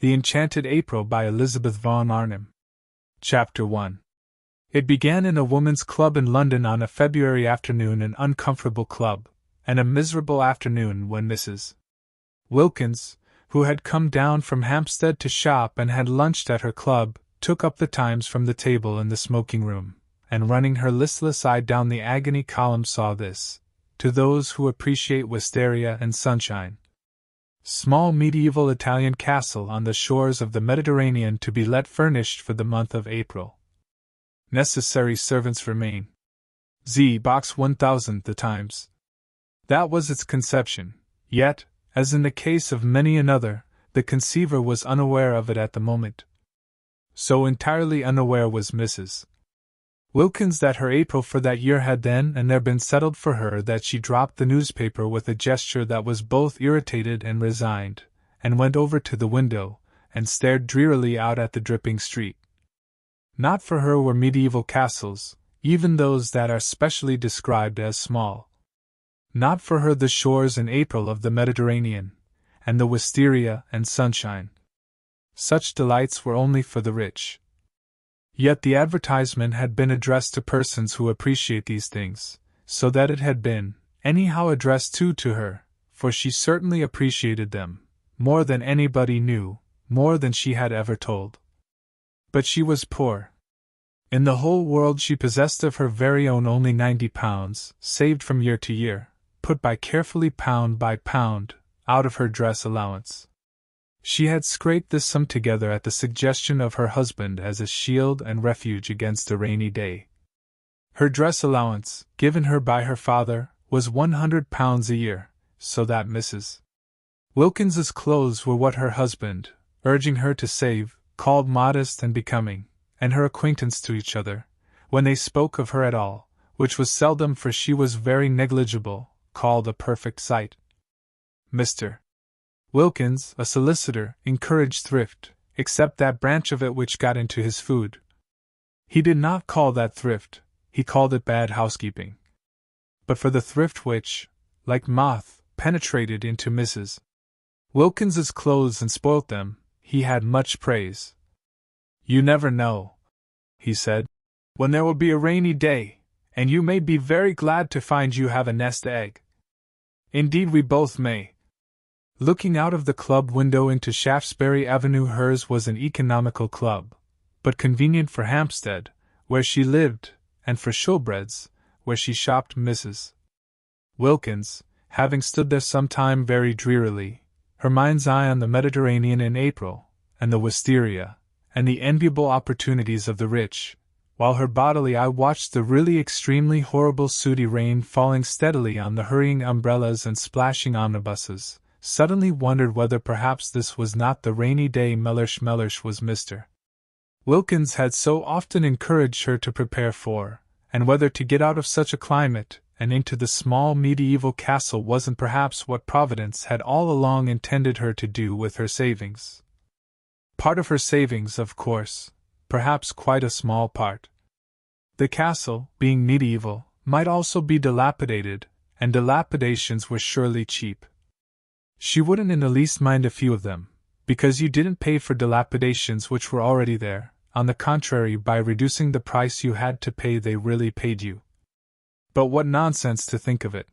The Enchanted April by Elizabeth Vaughan Arnim. Chapter 1. It began in a woman's club in London on a February afternoon, an uncomfortable club, and a miserable afternoon when Mrs. Wilkins, who had come down from Hampstead to shop and had lunched at her club, took up the Times from the table in the smoking room, and running her listless eye down the agony column saw this, to those who appreciate wisteria and sunshine. Small medieval Italian castle on the shores of the Mediterranean to be let furnished for the month of April. Necessary servants remain. Z. Box 1000 The Times. That was its conception, yet, as in the case of many another, the conceiver was unaware of it at the moment. So entirely unaware was Mrs. Wilkins that her April for that year had then and there been settled for her that she dropped the newspaper with a gesture that was both irritated and resigned, and went over to the window, and stared drearily out at the dripping street. Not for her were medieval castles, even those that are specially described as small. Not for her the shores in April of the Mediterranean, and the wisteria and sunshine. Such delights were only for the rich. Yet the advertisement had been addressed to persons who appreciate these things, so that it had been, anyhow, addressed to her, for she certainly appreciated them, more than anybody knew, more than she had ever told. But she was poor. In the whole world she possessed of her very own only £90, saved from year to year, put by carefully pound by pound, out of her dress allowance. She had scraped this sum together at the suggestion of her husband as a shield and refuge against a rainy day. Her dress allowance, given her by her father, was £100 a year, so that Mrs. Wilkins's clothes were what her husband, urging her to save, called modest and becoming, and her acquaintance to each other, when they spoke of her at all, which was seldom for she was very negligible, called a perfect sight. Mr. Wilkins, a solicitor, encouraged thrift, except that branch of it which got into his food. He did not call that thrift, he called it bad housekeeping. But for the thrift which, like moth, penetrated into Mrs. Wilkins's clothes and spoilt them, he had much praise. "You never know," he said, "when there will be a rainy day, and you may be very glad to find you have a nest egg. Indeed we both may." Looking out of the club window into Shaftesbury Avenue, hers was an economical club, but convenient for Hampstead, where she lived, and for Shoolbred's, where she shopped. Mrs. Wilkins, having stood there some time very drearily, her mind's eye on the Mediterranean in April, and the wisteria, and the enviable opportunities of the rich, while her bodily eye watched the really extremely horrible sooty rain falling steadily on the hurrying umbrellas and splashing omnibuses, suddenly wondered whether perhaps this was not the rainy day Mellersh was Mr. Wilkins had so often encouraged her to prepare for, and whether to get out of such a climate and into the small medieval castle wasn't perhaps what Providence had all along intended her to do with her savings. Part of her savings, of course, perhaps quite a small part. The castle, being medieval, might also be dilapidated, and dilapidations were surely cheap. She wouldn't in the least mind a few of them, because you didn't pay for dilapidations which were already there. On the contrary, by reducing the price you had to pay they really paid you. But what nonsense to think of it!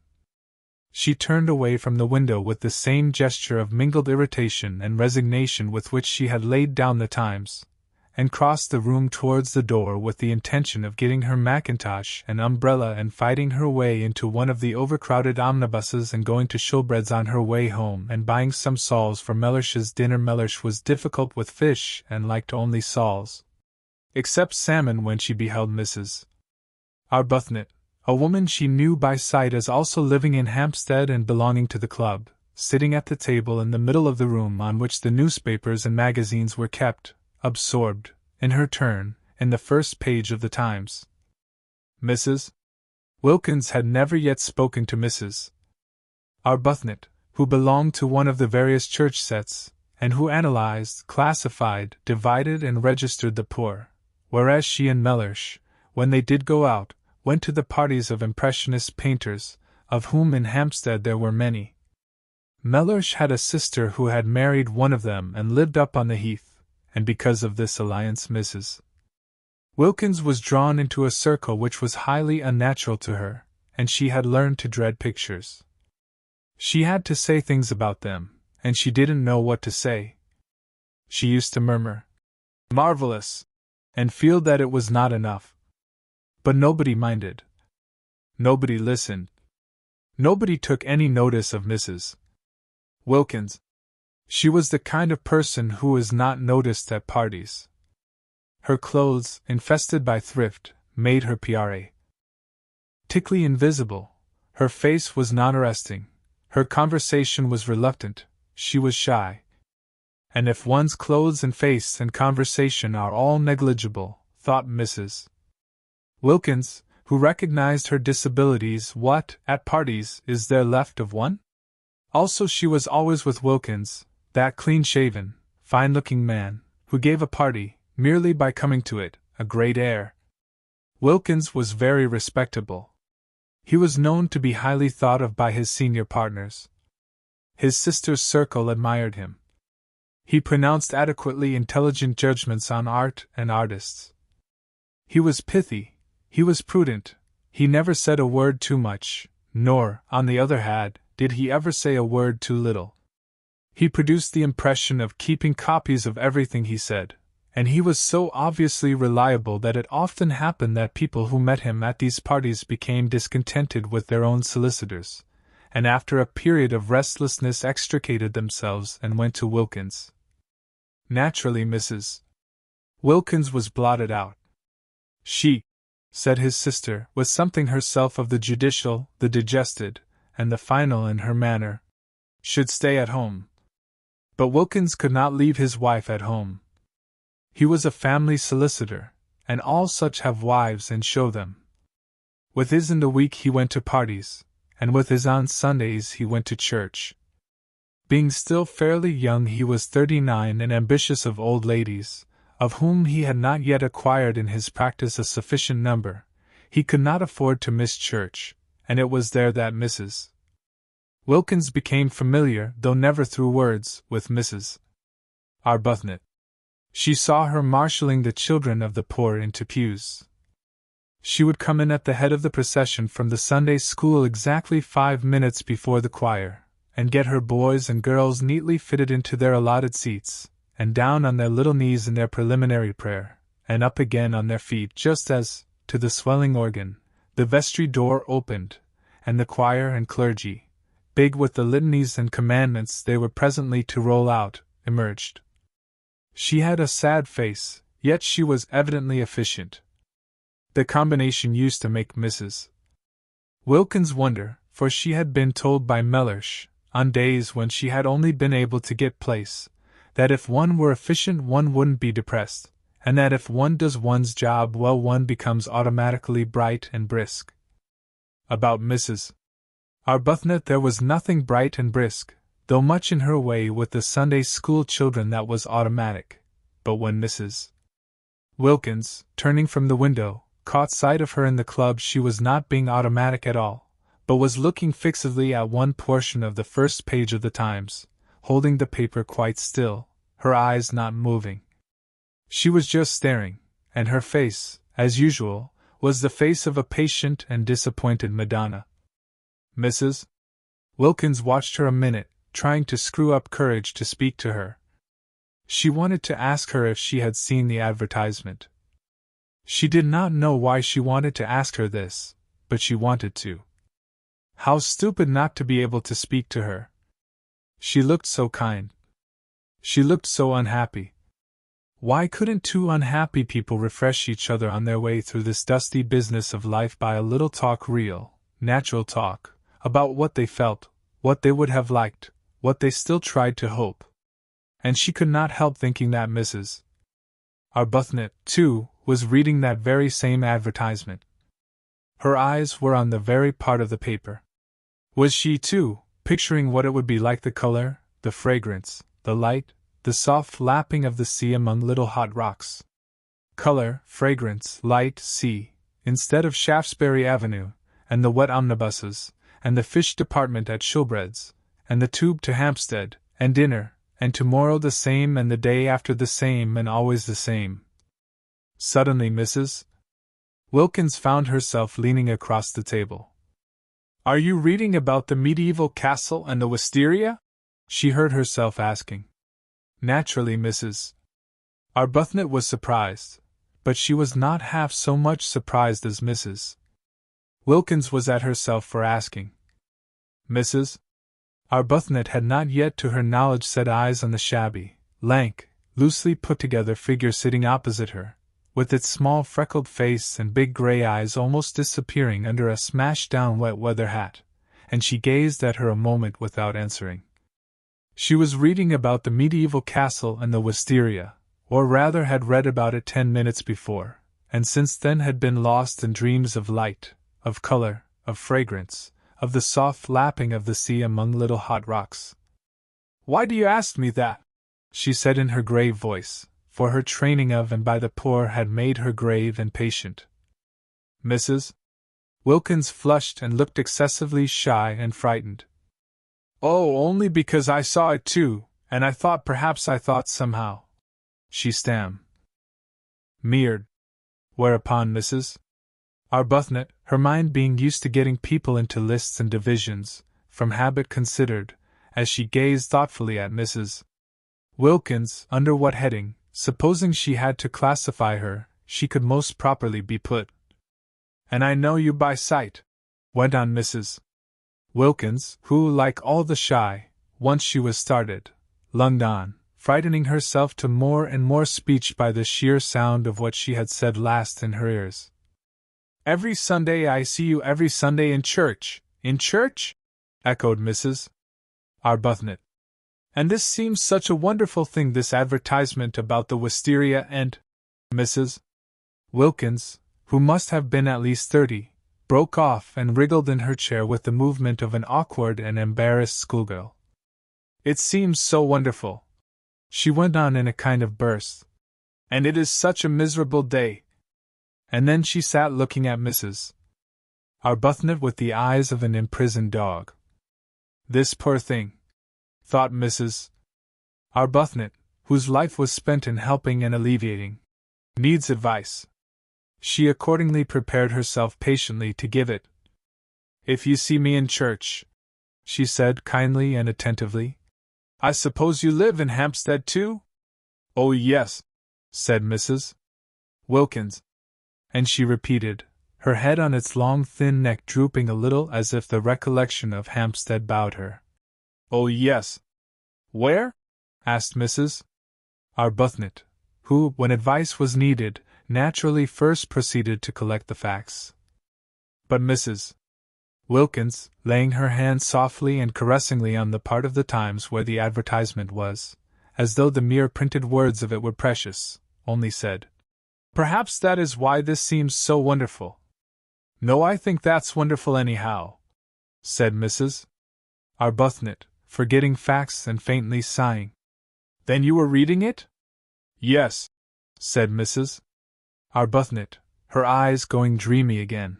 She turned away from the window with the same gesture of mingled irritation and resignation with which she had laid down the Times, and crossed the room towards the door with the intention of getting her mackintosh and umbrella and fighting her way into one of the overcrowded omnibuses and going to Shoolbred's on her way home and buying some soles for Mellersh's dinner. Mellersh was difficult with fish and liked only soles, except salmon. When she beheld Mrs. Arbuthnot, a woman she knew by sight as also living in Hampstead and belonging to the club, sitting at the table in the middle of the room on which the newspapers and magazines were kept, absorbed, in her turn, in the first page of the Times. Mrs. Wilkins had never yet spoken to Mrs. Arbuthnot, who belonged to one of the various church sets, and who analyzed, classified, divided, and registered the poor, whereas she and Mellersh, when they did go out, went to the parties of impressionist painters, of whom in Hampstead there were many. Mellersh had a sister who had married one of them and lived up on the heath, and because of this alliance Mrs. Wilkins was drawn into a circle which was highly unnatural to her, and she had learned to dread pictures. She had to say things about them, and she didn't know what to say. She used to murmur, "Marvelous!" and feel that it was not enough. But nobody minded. Nobody listened. Nobody took any notice of Mrs. Wilkins. She was the kind of person who is not noticed at parties. Her clothes, infested by thrift, made her practically invisible. Her face was non-arresting. Her conversation was reluctant. She was shy. And if one's clothes and face and conversation are all negligible, thought Mrs. Wilkins, who recognized her disabilities, what, at parties, is there left of one? Also, she was always with Wilkins, that clean-shaven, fine-looking man, who gave a party, merely by coming to it, a great air. Wilkins was very respectable. He was known to be highly thought of by his senior partners. His sister's circle admired him. He pronounced adequately intelligent judgments on art and artists. He was pithy, he was prudent, he never said a word too much, nor, on the other hand, did he ever say a word too little. He produced the impression of keeping copies of everything he said, and he was so obviously reliable that it often happened that people who met him at these parties became discontented with their own solicitors, and after a period of restlessness extricated themselves and went to Wilkins. Naturally, Mrs. Wilkins was blotted out. She, said his sister, was something herself of the judicial, the digested, and the final in her manner, should stay at home. But Wilkins could not leave his wife at home. He was a family solicitor, and all such have wives and show them. With his in the week he went to parties, and with his on Sundays he went to church. Being still fairly young, he was 39 and ambitious of old ladies, of whom he had not yet acquired in his practice a sufficient number. He could not afford to miss church, and it was there that Mrs. Wilkins became familiar, though never through words, with Mrs. Arbuthnot. She saw her marshalling the children of the poor into pews. She would come in at the head of the procession from the Sunday school exactly 5 minutes before the choir, and get her boys and girls neatly fitted into their allotted seats, and down on their little knees in their preliminary prayer, and up again on their feet just as, to the swelling organ, the vestry door opened, and the choir and clergy, big with the litanies and commandments they were presently to roll out, emerged. She had a sad face, yet she was evidently efficient. The combination used to make Mrs. Wilkins wonder, for she had been told by Mellersh, on days when she had only been able to get place, that if one were efficient one wouldn't be depressed, and that if one does one's job well one becomes automatically bright and brisk. About Mrs. Arbuthnot there was nothing bright and brisk, though much in her way with the Sunday school children that was automatic. But when Mrs. Wilkins, turning from the window, caught sight of her in the club, she was not being automatic at all, but was looking fixedly at one portion of the first page of the Times, holding the paper quite still, her eyes not moving. She was just staring, and her face, as usual, was the face of a patient and disappointed Madonna. Mrs. Wilkins watched her a minute, trying to screw up courage to speak to her. She wanted to ask her if she had seen the advertisement. She did not know why she wanted to ask her this, but she wanted to. How stupid not to be able to speak to her. She looked so kind. She looked so unhappy. Why couldn't two unhappy people refresh each other on their way through this dusty business of life by a little talk, real, natural talk, about what they felt, what they would have liked, what they still tried to hope? And she could not help thinking that Mrs. Arbuthnot, too, was reading that very same advertisement. Her eyes were on the very part of the paper. Was she, too, picturing what it would be like, the color, the fragrance, the light, the soft lapping of the sea among little hot rocks? Color, fragrance, light, sea, instead of Shaftesbury Avenue, and the wet omnibuses, and the fish department at Shoolbred's, and the tube to Hampstead, and dinner, and tomorrow the same, and the day after the same, and always the same. Suddenly Mrs. Wilkins found herself leaning across the table. "Are you reading about the medieval castle and the wisteria?" she heard herself asking. Naturally, Mrs. Arbuthnot was surprised, but she was not half so much surprised as Mrs. Wilkins was at herself for asking. Mrs. Arbuthnot had not yet to her knowledge set eyes on the shabby, lank, loosely put-together figure sitting opposite her, with its small freckled face and big gray eyes almost disappearing under a smashed-down wet-weather hat, and she gazed at her a moment without answering. She was reading about the medieval castle and the wisteria, or rather had read about it 10 minutes before, and since then had been lost in dreams of light, of color, of fragrance, of the soft lapping of the sea among little hot rocks. "Why do you ask me that?" she said in her grave voice, for her training of and by the poor had made her grave and patient. Mrs. Wilkins flushed and looked excessively shy and frightened. "Oh, only because I saw it too, and I thought somehow," she stammered. Whereupon Mrs. Arbuthnot, her mind being used to getting people into lists and divisions, from habit considered, as she gazed thoughtfully at Mrs. Wilkins, under what heading, supposing she had to classify her, she could most properly be put. "And I know you by sight," went on Mrs. Wilkins, who, like all the shy, once she was started, lunged on, frightening herself to more and more speech by the sheer sound of what she had said last in her ears. "Every Sunday I see you, every Sunday in church." "In church?" echoed Mrs. Arbuthnot. "And this seems such a wonderful thing, this advertisement about the wisteria and—" Mrs. Wilkins, who must have been at least 30, broke off and wriggled in her chair with the movement of an awkward and embarrassed schoolgirl. "It seems so wonderful," she went on in a kind of burst. "And it is such a miserable day." And then she sat looking at Mrs. Arbuthnot with the eyes of an imprisoned dog. "This poor thing," thought Mrs. Arbuthnot, whose life was spent in helping and alleviating, "needs advice." She accordingly prepared herself patiently to give it. "If you see me in church," she said kindly and attentively. "I suppose you live in Hampstead too?" "Oh, yes," said Mrs. Wilkins. And she repeated, her head on its long thin neck drooping a little as if the recollection of Hampstead bowed her. "Oh, yes." "Where?" asked Mrs. Arbuthnot, who, when advice was needed, naturally first proceeded to collect the facts. But Mrs. Wilkins, laying her hand softly and caressingly on the part of the Times where the advertisement was, as though the mere printed words of it were precious, only said, "Perhaps that is why this seems so wonderful." "No, I think that's wonderful anyhow," said Mrs. Arbuthnot, forgetting facts and faintly sighing. "Then you were reading it?" "Yes," said Mrs. Arbuthnot, her eyes going dreamy again.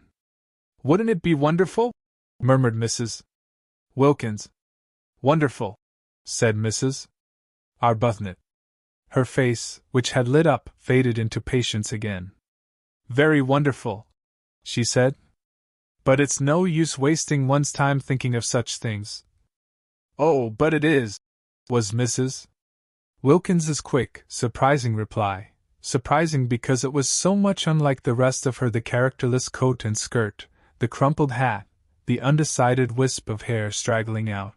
"Wouldn't it be wonderful?" murmured Mrs. Wilkins. "Wonderful," said Mrs. Arbuthnot. Her face, which had lit up, faded into patience again. "Very wonderful," she said. "But it's no use wasting one's time thinking of such things." "Oh, but it is," was Mrs. Wilkins's quick, surprising reply, surprising because it was so much unlike the rest of her, the characterless coat and skirt, the crumpled hat, the undecided wisp of hair straggling out.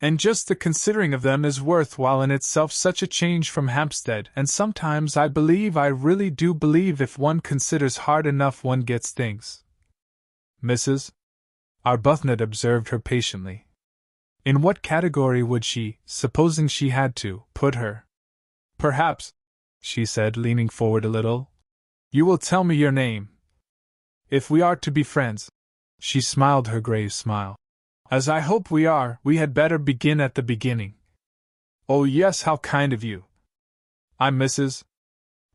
"And just the considering of them is worthwhile in itself, such a change from Hampstead, and sometimes I really do believe if one considers hard enough one gets things." Mrs. Arbuthnot observed her patiently. In what category would she, supposing she had to, put her? "Perhaps," she said, leaning forward a little, "you will tell me your name. If we are to be friends," she smiled her grave smile, "as I hope we are, we had better begin at the beginning." "Oh, yes, how kind of you." "I'm Mrs.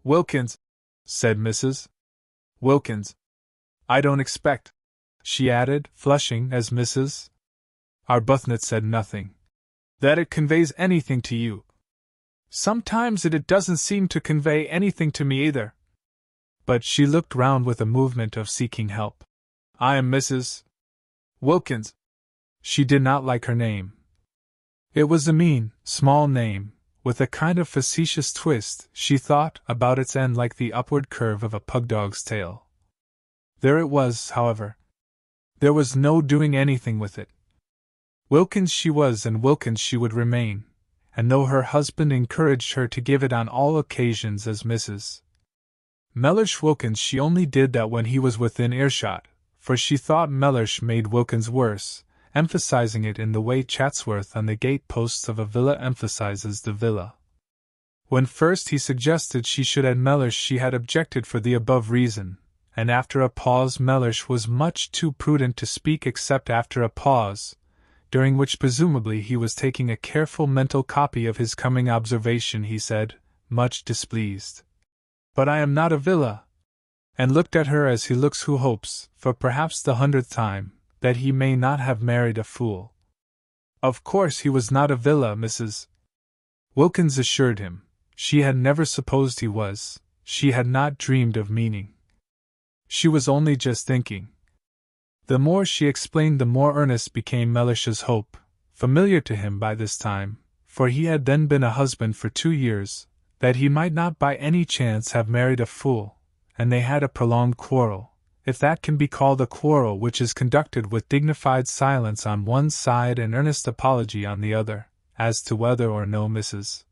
Wilkins," said Mrs. Wilkins. "I don't expect," she added, flushing as Mrs. Arbuthnot said nothing, that it conveys anything to you. Sometimes it doesn't seem to convey anything to me either. But she looked round with a movement of seeking help. I am Mrs. Wilkins. She did not like her name. It was a mean, small name, with a kind of facetious twist, she thought, about its end like the upward curve of a pugdog's tail. There it was, however. There was no doing anything with it. Wilkins she was, and Wilkins she would remain, and though her husband encouraged her to give it on all occasions as Mrs. Mellersh Wilkins, she only did that when he was within earshot, for she thought Mellersh made Wilkins worse, emphasizing it in the way Chatsworth on the gate-posts of a villa emphasizes the villa. When first he suggested she should add Mellersh, she had objected for the above reason, and after a pause Mellersh was much too prudent to speak except after a pause, during which presumably he was taking a careful mental copy of his coming observation. He said, much displeased, "But I am not a villa," and looked at her as he looks who hopes, for perhaps the 100th time, that he may not have married a fool. Of course he was not a villa, Mrs. Wilkins assured him. She had never supposed he was, she had not dreamed of meaning. She was only just thinking. The more she explained, the more earnest became Mellish's hope, familiar to him by this time, for he had then been a husband for 2 years, that he might not by any chance have married a fool, and they had a prolonged quarrel, if that can be called a quarrel which is conducted with dignified silence on one side and earnest apology on the other, as to whether or no Mrs.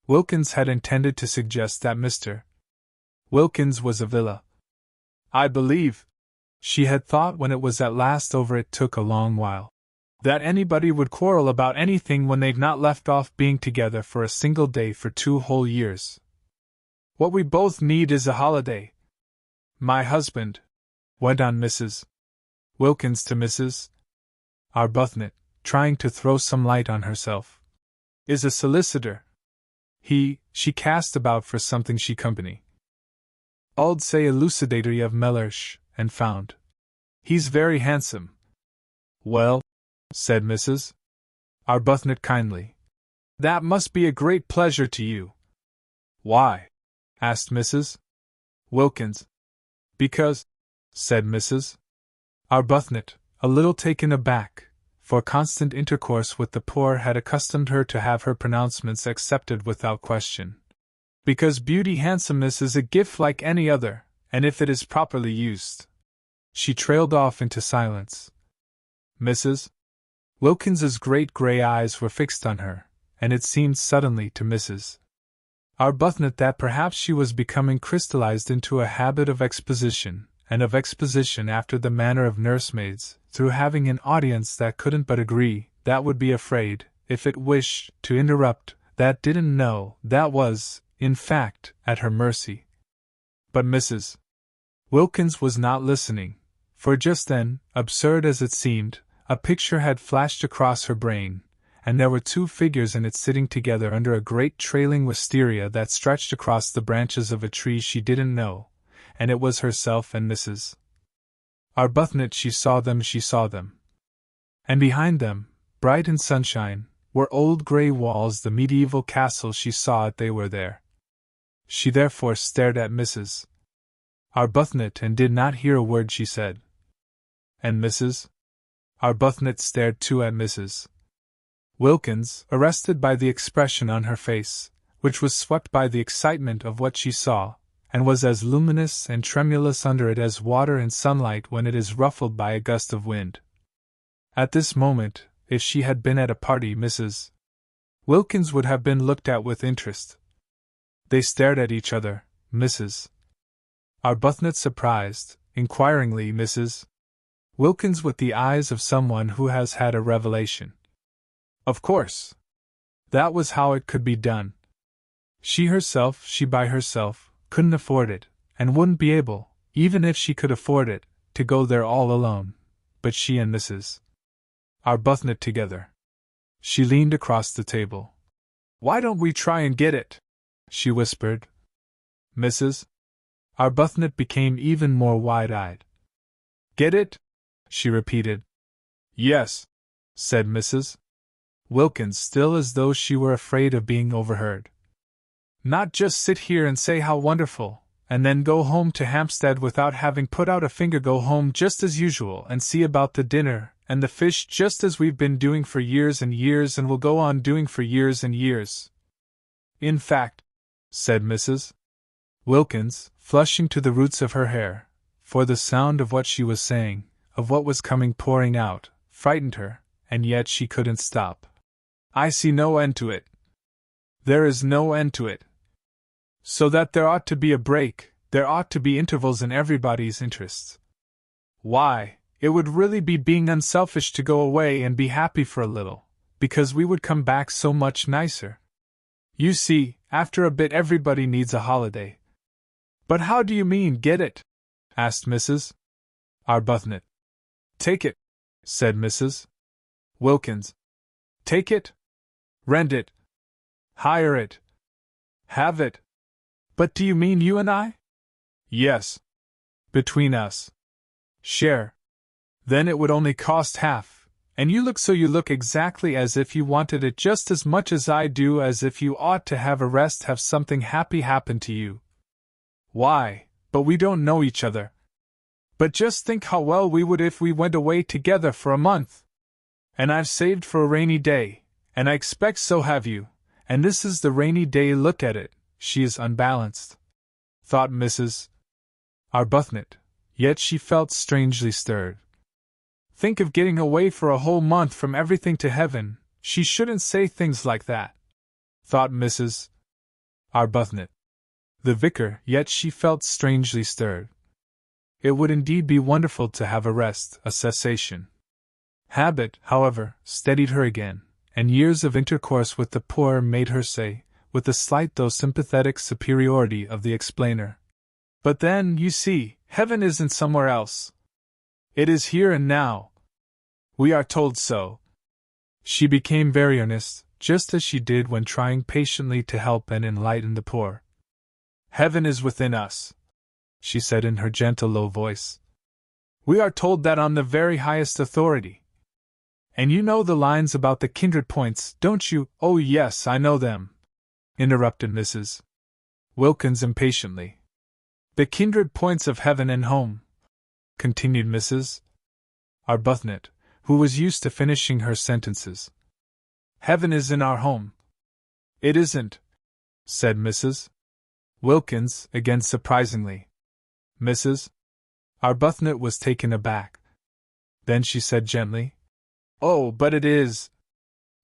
Wilkins had intended to suggest that Mr. Wilkins was a villa. I believe, she had thought when it was at last over, it took a long while, that anybody would quarrel about anything when they'd not left off being together for a single day for 2 whole years. What we both need is a holiday. My husband, went on Mrs. Wilkins to Mrs. Arbuthnot, trying to throw some light on herself, is a solicitor. She cast about for something she company. I'd say elucidatory of Mellersh, and found. He's very handsome. Well, said Mrs. Arbuthnot kindly, that must be a great pleasure to you. Why? Asked Mrs. Wilkins. Because, said Mrs. Arbuthnot, a little taken aback, for constant intercourse with the poor had accustomed her to have her pronouncements accepted without question. Because beauty, handsomeness, is a gift like any other, and if it is properly used. She trailed off into silence. Mrs. Wilkins's great grey eyes were fixed on her, and it seemed suddenly to Mrs. Arbuthnot that perhaps she was becoming crystallized into a habit of exposition, and of exposition after the manner of nursemaids, through having an audience that couldn't but agree, that would be afraid, if it wished to interrupt, that didn't know, that was, in fact, at her mercy. But Mrs. Wilkins was not listening, for just then, absurd as it seemed, a picture had flashed across her brain, and there were 2 figures in it sitting together under a great trailing wisteria that stretched across the branches of a tree she didn't know, and it was herself and Mrs. Arbuthnot. She saw them. And behind them, bright in sunshine, were old grey walls, the medieval castle. She saw it, they were there. She therefore stared at Mrs. Arbuthnot and did not hear a word she said. And Mrs. Arbuthnot stared too at Mrs. Wilkins, arrested by the expression on her face, which was swept by the excitement of what she saw, and was as luminous and tremulous under it as water in sunlight when it is ruffled by a gust of wind. At this moment, if she had been at a party, Mrs. Wilkins would have been looked at with interest. They stared at each other, Mrs. Arbuthnot surprised, inquiringly, Mrs. Wilkins with the eyes of someone who has had a revelation. Of course. That was how it could be done. She by herself, couldn't afford it, and wouldn't be able, even if she could afford it, to go there all alone, but she and Mrs. Arbuthnot together. She leaned across the table. Why don't we try and get it? She whispered. Mrs. Arbuthnot became even more wide-eyed. Get it? She repeated. Yes, said Mrs. Wilkins, still as though she were afraid of being overheard. Not just sit here and say how wonderful, and then go home to Hampstead without having put out a finger. Go home just as usual and see about the dinner and the fish just as we've been doing for years and years and will go on doing for years and years. In fact, said Mrs. Wilkins, flushing to the roots of her hair, for the sound of what she was saying, of what was coming pouring out, frightened her, and yet she couldn't stop. I see no end to it. There is no end to it. So that there ought to be a break, there ought to be intervals in everybody's interests. Why, it would really be being unselfish to go away and be happy for a little, because we would come back so much nicer. You see, after a bit everybody needs a holiday. But how do you mean, get it? Asked Mrs. Arbuthnot. Take it, said Mrs. Wilkins. Take it? Rent it? Hire it? Have it? But do you mean you and I? Yes. Between us. Share. Then it would only cost half, and you look exactly as if you wanted it just as much as I do, as if you ought to have a rest, have something happy happen to you. Why, but we don't know each other. But just think how well we would if we went away together for a month. And I've saved for a rainy day, and I expect so have you, and this is the rainy day. Look at it, she is unbalanced, thought Mrs. Arbuthnot, yet she felt strangely stirred. Think of getting away for a whole month from everything to heaven. She shouldn't say things like that, thought Mrs. Arbuthnot. The vicar, yet she felt strangely stirred. It would indeed be wonderful to have a rest, a cessation. Habit, however, steadied her again, and years of intercourse with the poor made her say, with the slight though sympathetic superiority of the explainer, "But then, you see, heaven isn't somewhere else. It is here and now. We are told so." She became very earnest, just as she did when trying patiently to help and enlighten the poor. "Heaven is within us," she said in her gentle low voice. "We are told that on the very highest authority. And you know the lines about the kindred points, don't you?" "Oh yes, I know them," interrupted Mrs. Wilkins impatiently. "The kindred points of heaven and home," continued Mrs. Arbuthnot, who was used to finishing her sentences. "Heaven is in our home." "It isn't," said Mrs. Wilkins, again surprisingly. Mrs. Arbuthnot was taken aback. Then she said gently, "Oh, but it is.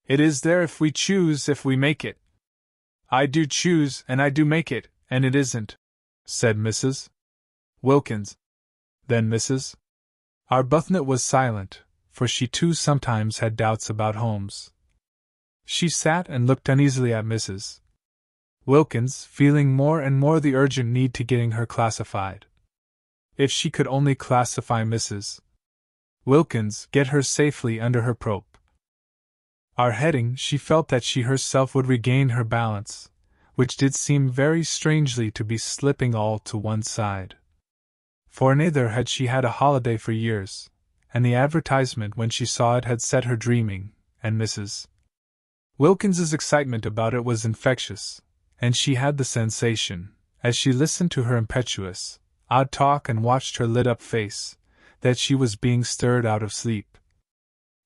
It is there if we choose, if we make it." "I do choose, and I do make it, and it isn't," said Mrs. Wilkins. Then Mrs. Arbuthnot was silent, for she too sometimes had doubts about homes. She sat and looked uneasily at Mrs. Wilkins, feeling more and more the urgent need to getting her classified. If she could only classify Mrs. Wilkins, get her safely under her probe. Our heading, she felt that she herself would regain her balance, which did seem very strangely to be slipping all to one side. For neither had she had a holiday for years, and the advertisement when she saw it had set her dreaming, and Mrs. Wilkins's excitement about it was infectious, and she had the sensation, as she listened to her impetuous, odd talk and watched her lit-up face, that she was being stirred out of sleep.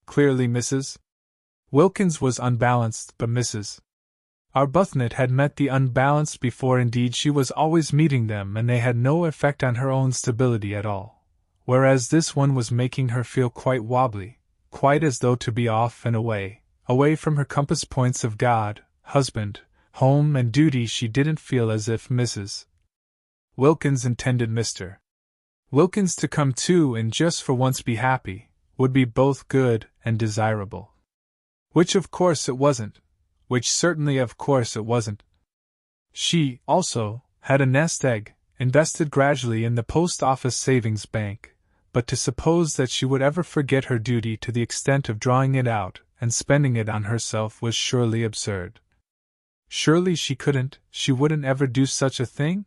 Clearly Mrs. Wilkins was unbalanced, but Mrs. Arbuthnot had met the unbalanced before. Indeed, she was always meeting them, and they had no effect on her own stability at all, whereas this one was making her feel quite wobbly, quite as though to be off and away from her compass points of God, husband, home and duty. She didn't feel as if Mrs. Wilkins intended Mr. Wilkins to come too and just for once be happy, would be both good and desirable. Which of course it wasn't. Which certainly of course it wasn't. She, also, had a nest egg, invested gradually in the post office savings bank, but to suppose that she would ever forget her duty to the extent of drawing it out and spending it on herself was surely absurd. Surely she wouldn't ever do such a thing?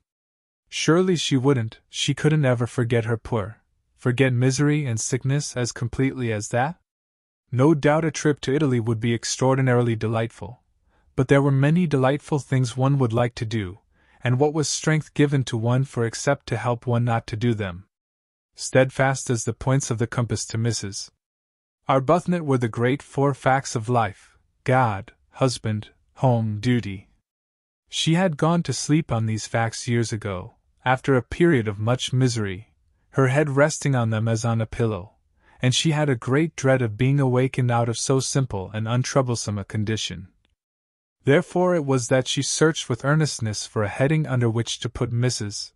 Surely she couldn't ever forget her poor, forget misery and sickness as completely as that? No doubt a trip to Italy would be extraordinarily delightful, but there were many delightful things one would like to do, and what was strength given to one for except to help one not to do them? Steadfast as the points of the compass to Mrs. Arbuthnot were the great 4 facts of life: God, husband, home, duty. She had gone to sleep on these facts years ago, after a period of much misery, her head resting on them as on a pillow, and she had a great dread of being awakened out of so simple and untroublesome a condition. Therefore it was that she searched with earnestness for a heading under which to put Mrs.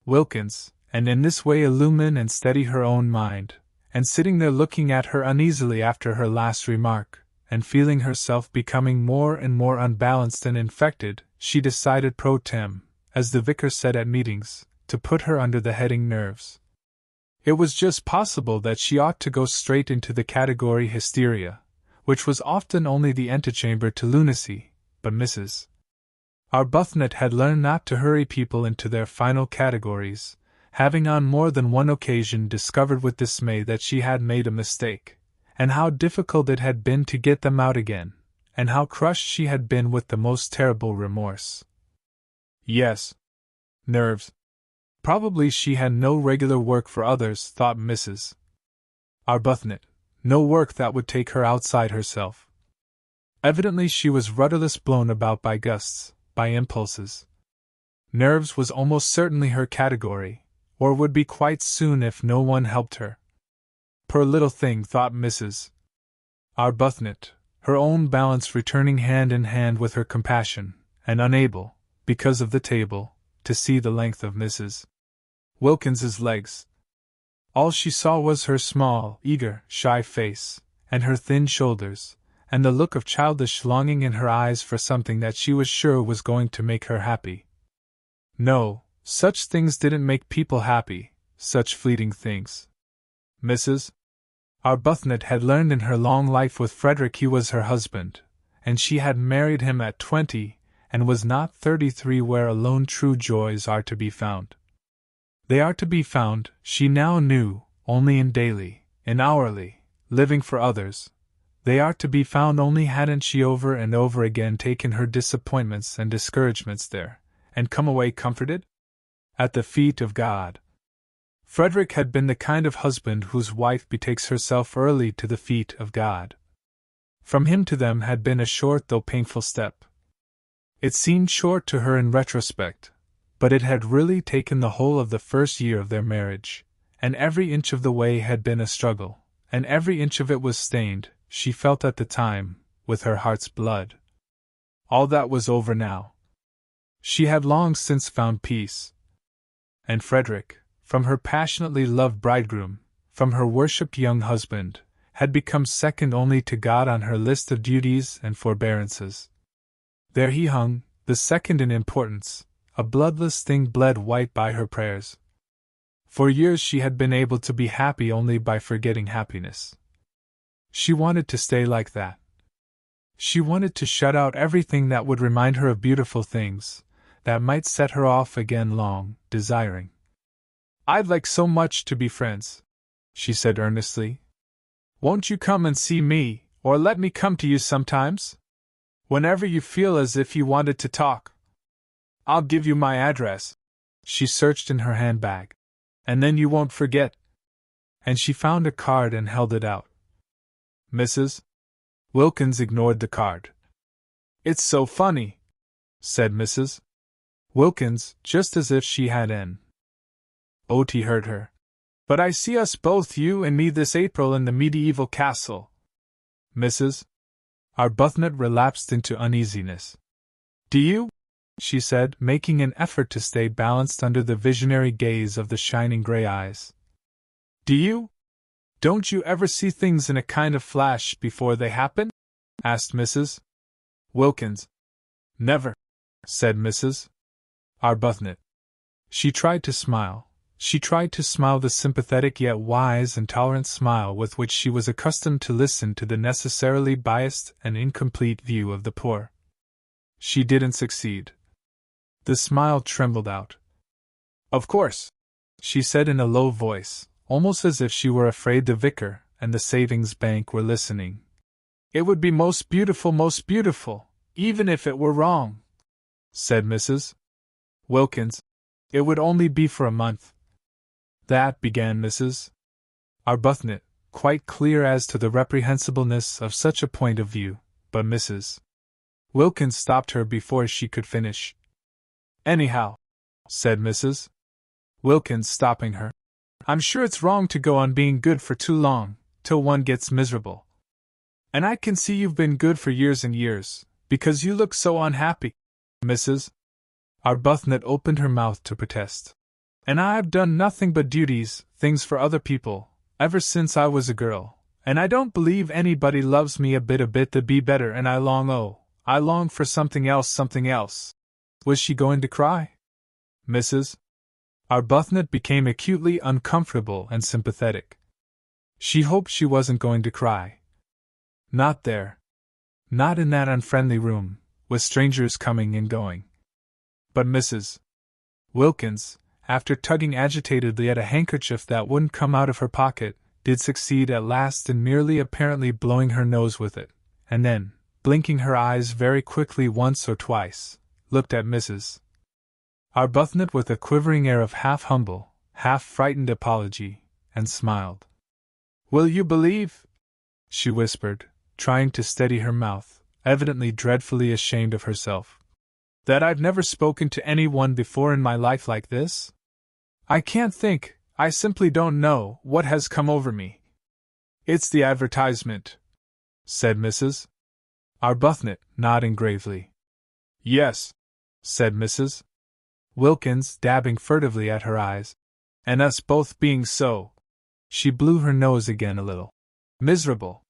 Wilkins, and in this way illumine and steady her own mind, and sitting there looking at her uneasily after her last remark, and feeling herself becoming more and more unbalanced and infected, she decided pro tem, as the vicar said at meetings, to put her under the heading nerves. It was just possible that she ought to go straight into the category hysteria, which was often only the antechamber to lunacy, but Mrs. Arbuthnot had learned not to hurry people into their final categories, having on more than one occasion discovered with dismay that she had made a mistake, and how difficult it had been to get them out again, and how crushed she had been with the most terrible remorse. Yes. Nerves. Probably she had no regular work for others, thought Mrs. Arbuthnot, no work that would take her outside herself. Evidently she was rudderless, blown about by gusts, by impulses. Nerves was almost certainly her category, or would be quite soon if no one helped her. Poor little thing, thought Mrs. Arbuthnot, her own balance returning hand in hand with her compassion, and unable, because of the table, to see the length of Mrs. Wilkins's legs. All she saw was her small, eager, shy face, and her thin shoulders, and the look of childish longing in her eyes for something that she was sure was going to make her happy. No, such things didn't make people happy, such fleeting things. Mrs. Arbuthnot had learned in her long life with Frederick he was her husband, and she had married him at 20, and was not 33, where alone true joys are to be found. They are to be found, she now knew, only in daily, in hourly, living for others. They are to be found only hadn't she over and over again taken her disappointments and discouragements there, and come away comforted? At the feet of God. Frederick had been the kind of husband whose wife betakes herself early to the feet of God. From him to them had been a short though painful step. It seemed short to her in retrospect, but it had really taken the whole of the first year of their marriage, and every inch of the way had been a struggle, and every inch of it was stained, she felt at the time, with her heart's blood. All that was over now. She had long since found peace. And Frederick, from her passionately loved bridegroom, from her worshipped young husband, had become second only to God on her list of duties and forbearances. There he hung, the second in importance, a bloodless thing bled white by her prayers. For years she had been able to be happy only by forgetting happiness. She wanted to stay like that. She wanted to shut out everything that would remind her of beautiful things, that might set her off again long, desiring. "I'd like so much to be friends," she said earnestly. "Won't you come and see me, or let me come to you sometimes? Whenever you feel as if you wanted to talk. I'll give you my address." She searched in her handbag. "And then you won't forget." And she found a card and held it out. Mrs. Wilkins ignored the card. "It's so funny," said Mrs. Wilkins, just as if she had N.O.T. heard her. "But I see us both, you and me, this April in the medieval castle." Mrs. Arbuthnot relapsed into uneasiness. "Do you?" she said, making an effort to stay balanced under the visionary gaze of the shining gray eyes. "Do you? Don't you ever see things in a kind of flash before they happen?" asked Mrs. Wilkins. "Never," said Mrs. Arbuthnot. She tried to smile. She tried to smile the sympathetic yet wise and tolerant smile with which she was accustomed to listen to the necessarily biased and incomplete view of the poor. She didn't succeed. The smile trembled out. "Of course," she said in a low voice, almost as if she were afraid the vicar, and the savings bank were listening. "It would be most beautiful, even if it were wrong," said Mrs. Wilkins. "It would only be for a month." "That," began Mrs. Arbuthnot, quite clear as to the reprehensibleness of such a point of view, but Mrs. Wilkins stopped her before she could finish. "Anyhow," said Mrs. Wilkins, stopping her, "I'm sure it's wrong to go on being good for too long, till one gets miserable. And I can see you've been good for years and years, because you look so unhappy." Mrs. Arbuthnot opened her mouth to protest. "And I've done nothing but duties, things for other people, ever since I was a girl, and I don't believe anybody loves me a bit to be better, and I long for something else. Was she going to cry? Mrs. Arbuthnot became acutely uncomfortable and sympathetic. She hoped she wasn't going to cry. Not there. Not in that unfriendly room, with strangers coming and going. But Mrs. Wilkins, after tugging agitatedly at a handkerchief that wouldn't come out of her pocket, did succeed at last in merely apparently blowing her nose with it, and then, blinking her eyes very quickly once or twice, looked at Mrs. Arbuthnot with a quivering air of half-humble, half-frightened apology, and smiled. "Will you believe," she whispered, trying to steady her mouth, evidently dreadfully ashamed of herself, "that I've never spoken to anyone before in my life like this? I can't think, I simply don't know what has come over me." "It's the advertisement," said Mrs. Arbuthnot, nodding gravely. "Yes," said Mrs. Wilkins, dabbing furtively at her eyes. "And us both being so," she blew her nose again a little, "miserable,